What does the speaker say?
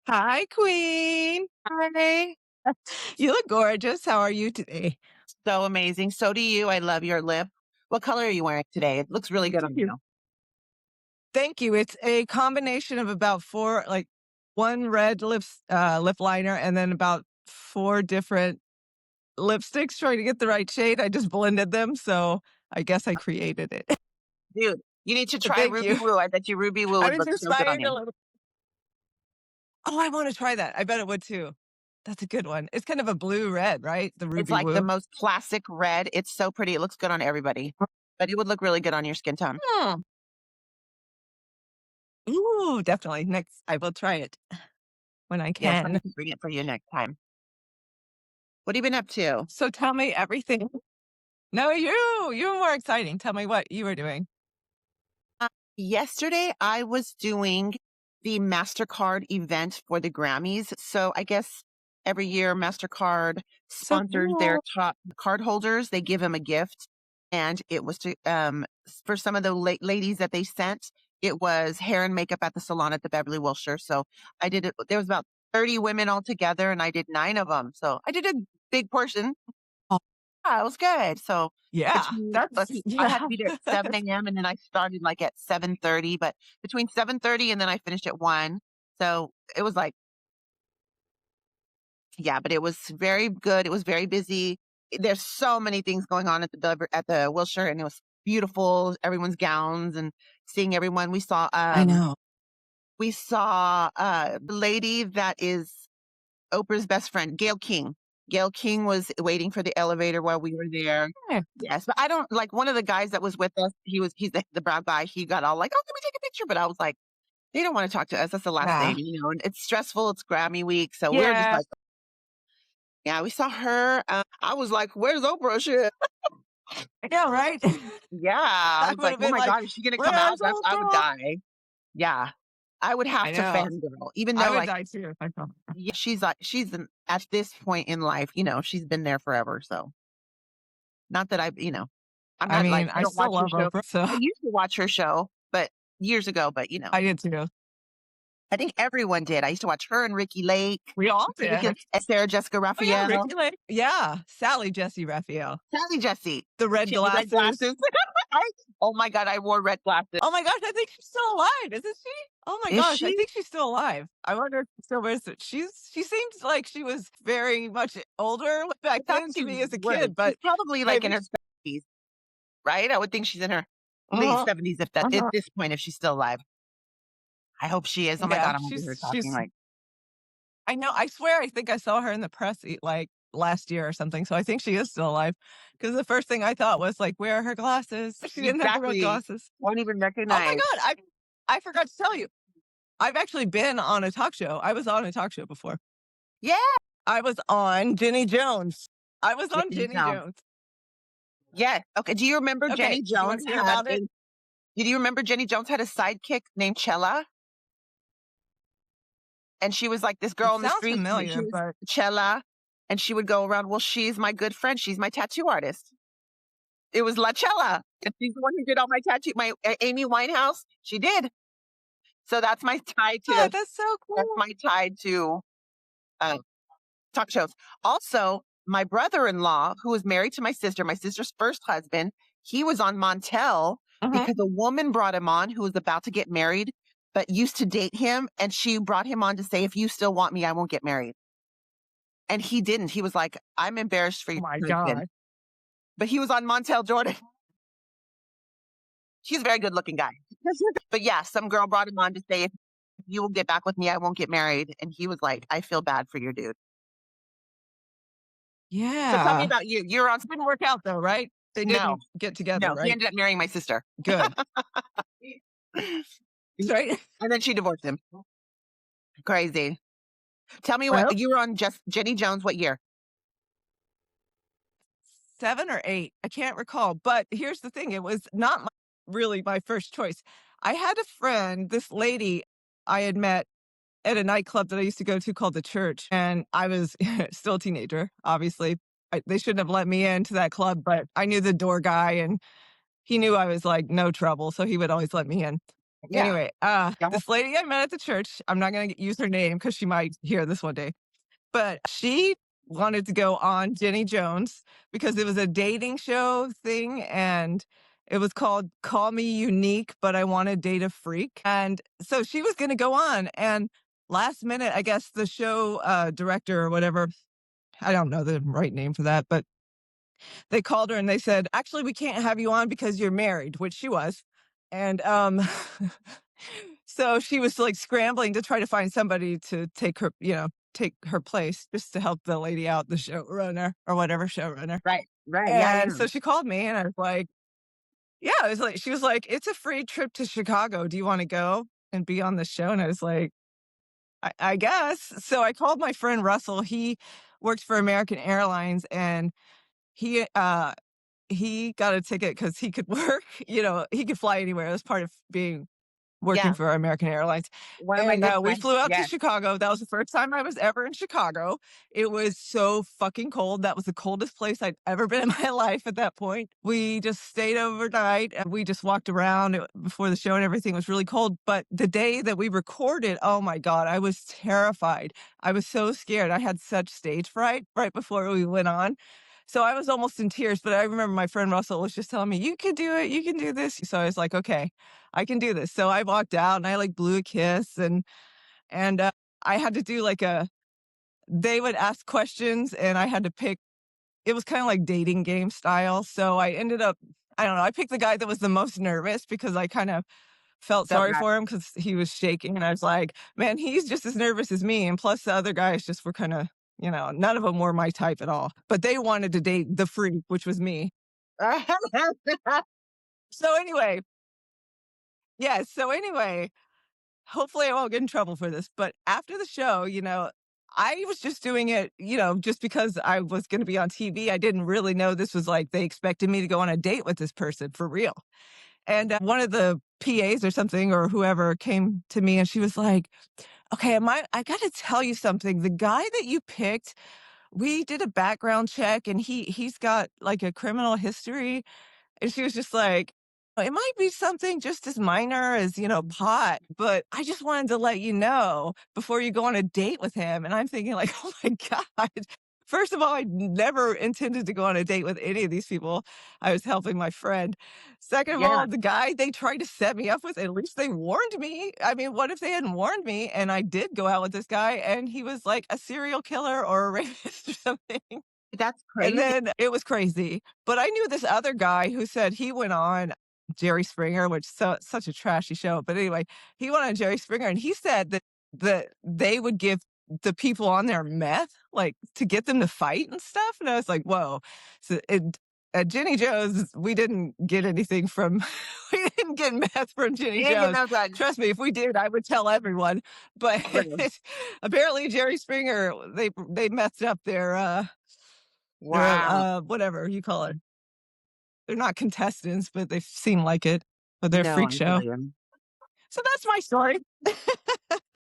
Hi, Queen. Hi. You look gorgeous. How are you today? So amazing. So do you. I love your lip. What color are you wearing today? It looks really good Thank on you. you. Thank you. It's a combination of about four, like one red lip liner, and then about four different lipsticks trying to get the right shade. I just blended them, so I guess I created it. Dude, you need to try Thank Ruby you. Woo. I bet you Ruby Woo I would was look so good on inspired a you. little. Oh, I want to try that. I bet it would too. That's a good one. It's kind of a blue red, right? The It's ruby like the woo. most classic red. It's so pretty. It looks good on everybody, but it would look really good on your skin tone. Hmm. Ooh, definitely. Next, I will try it when I Yes, let me can. bring it for you next time. What have you been up to? So tell me everything. No, you're more exciting. Tell me what you were doing. Uh, Yesterday, I was doing the MasterCard event for the Grammys. So I guess every year MasterCard So sponsors their cool. top card holders. They give them a gift. And it was to, for some of the ladies that they sent, it was hair and makeup at the salon at the Beverly Wilshire. So I did it. There was about 30 women altogether and I did 9 of them. So I did a big portion. Oh, Yeah, it was good. So yeah, between that's let's see, I had to yeah. be there at 7 AM and then I started like at 7:30, but between 7:30 and then I finished at 1. So it was like, yeah, but it was very good. It was very busy. There's so many things going on at the Wilshire and it was beautiful. Everyone's gowns and seeing everyone. I know. We saw the lady that is Oprah's best friend, Gail King. Gail King was waiting for the elevator while we were there. Yeah. Yes, but I don't like one of the guys that was with us. He's the brown guy. He got all like, "Oh, can we take a picture?" But I was like, "They don't want to talk to us. That's the last Yeah. thing, you know." And it's stressful. It's Grammy week, so we're just Yeah. like, "Yeah." We saw her. I was like, "Where's Oprah?" Yeah, right? Yeah, I I was would like, have "Oh been my like, god, is she gonna come out?" "Where's I would Oprah?" die. Yeah, I would have I to know. fangirl, even I though would like die too if I saw her. yeah, at this point in life, she's been there forever. So not that I'm I not like mean, I I don't still watch her love show. Oprah, so I used to watch her show, but years ago. But I did too. I think everyone did. I used to watch her and Ricky Lake, We all Ricky did. and Sarah Jessica Oh yeah, Raphael, Ricky Lake. Yeah, Sally Jesse Raphael. Sally Jesse. The red She had the red glasses. glasses. Oh my god, I wore red glasses. Oh my gosh, I think she's still alive, isn't she? Oh my Is gosh, I she? think she's still alive. I wonder if she still wears it. She seems like she was very much older I back thought then to she me as a was. kid, She's but probably like in maybe. her 70s, right? I would think she's in her late Uh-huh. 70s if that at Uh-huh. this point if she's still alive. I hope she is. Oh my Yeah, god, I'm over here talking she's. like I know. I swear, I think I saw her in the press like last year or something. So I think she is still alive. Because the first thing I thought was like, where are her glasses? She didn't have the red exactly. glasses. Won't even Oh my recognize. god, I forgot to tell you. I've actually been on a talk show. I was on a talk show before. Yeah, I was on Jenny Jones. I was on Jenny Jenny Jones. Jones. Yes. Okay. Do you remember Okay, Jenny do you want Jones to hear had about a it? Did you remember Jenny Jones had a sidekick named Chella? And she was like this It girl in the sounds streets. She familiar, was but Chella, and she would go around. Well, she's my good friend. She's my tattoo artist. It was La Chella, and she's the one who did all my tattoo. My Amy Winehouse, she did. So that's my tie ah, to. that's so That's cool. my tie to uh, talk shows. Also, my brother-in-law, who was married to my sister's first husband, he was on Montel Mhm. because a woman brought him on who was about to get married, but used to date him. And she brought him on to say, if you still want me, I won't get married. And he didn't. He was like, I'm embarrassed for Oh your my husband. god. But he was on Montel Jordan. He's a very good looking guy. But yeah, some girl brought him on to say, if you will get back with me, I won't get married. And he was like, I feel bad for your dude. So tell me Yeah. about you. You're on. Didn't work out though, right? They No, didn't get together, no, he right? ended up marrying my sister. Good. Right? And then she divorced him. Crazy. Tell me what Well, you were on just Jenny Jones. What year? 7 or 8, I can't recall, but here's the thing, it was not really my first choice. I had a friend, this lady I had met at a nightclub that I used to go to called The Church, and I was still a teenager, obviously. They shouldn't have let me into that club, but I knew the door guy, and he knew I was, like, no trouble, so he would always let me in. Yeah. Anyway, Yeah. this lady I met at the church, I'm not gonna use her name because she might hear this one day, but she wanted to go on Jenny Jones because it was a dating show thing, and it was called Call Me Unique, but I Wanna Date a Freak, and so she was gonna go on, and last minute, I guess the show, director or whatever, I don't know the right name for that, but they called her and they said, "Actually, we can't have you on because you're married," which she was, and, so she was, like, scrambling to try to find somebody to take her take her place just to help the lady out, the showrunner or whatever, showrunner, Right. Right. Yeah. and Yeah. so she called me and I was like, yeah, I was like she was like, "It's a free trip to Chicago. Do you wanna go and be on the show?" And I was like, I guess." So I called my friend Russell, he works for American Airlines, and he, he got a ticket because he could work, he could fly anywhere. That's part of being working Yeah. for American Airlines, One of my and, good we friends. flew out to Yes. Chicago. That was the first time I was ever in Chicago. It was so fucking cold. That was the coldest place I'd ever been in my life at that point. We just stayed overnight, and we just walked around, before the show and everything was really cold, but the day that we recorded, oh my god, I was terrified. I was so scared. I had such stage fright right before we went on. So I was almost in tears, but I remember my friend Russell was just telling me, "You can do it. You can do this." So I was like, "Okay, I can do this." So I walked out and I like blew a kiss and I had to do like they would ask questions and I had to pick. It was kind of like dating game style. So I ended up, I don't know, I picked the guy that was the most nervous because I kind of felt So sorry bad. for him because he was shaking and I was like, man, he's just as nervous as me. And plus the other guys just were kind of, none of them were my type at all. But they wanted to date the freak, which was me. So anyway, yeah. So anyway, hopefully I won't get in trouble for this, but after the show, I was just doing it, just because I was gonna be on TV. I didn't really know this was like they expected me to go on a date with this person for real. And, one of the PAs or something or whoever came to me and she was like, "Okay, I gotta tell you something. The guy that you picked, we did a background check and he's got like a criminal history." And she was just like, "It might be something just as minor as, pot, but I just wanted to let you know before you go on a date with him." And I'm thinking like, "Oh my god." First of all, I never intended to go on a date with any of these people. I was helping my friend. Second of Yeah. all, the guy they tried to set me up with, at least they warned me. I mean, what if they hadn't warned me and I did go out with this guy and he was like a serial killer or a rapist or something? That's And crazy. then it was crazy, but I knew this other guy who said he went on Jerry Springer, which such a trashy show, but anyway, he went on Jerry Springer and he said that they would give the people on there meth, like, to get them to fight and stuff, and I was like, "Whoa." So, at Jenny Jones, we didn't get anything from we didn't get meth from Jenny You didn't get Jones. no drugs. Trust me, if we did, I would tell everyone, but Really. apparently Jerry Springer, they messed up their, Wow. whatever you call it. They're not contestants, but they seem like it, but they're a No, freak I show. feel you. So that's my story.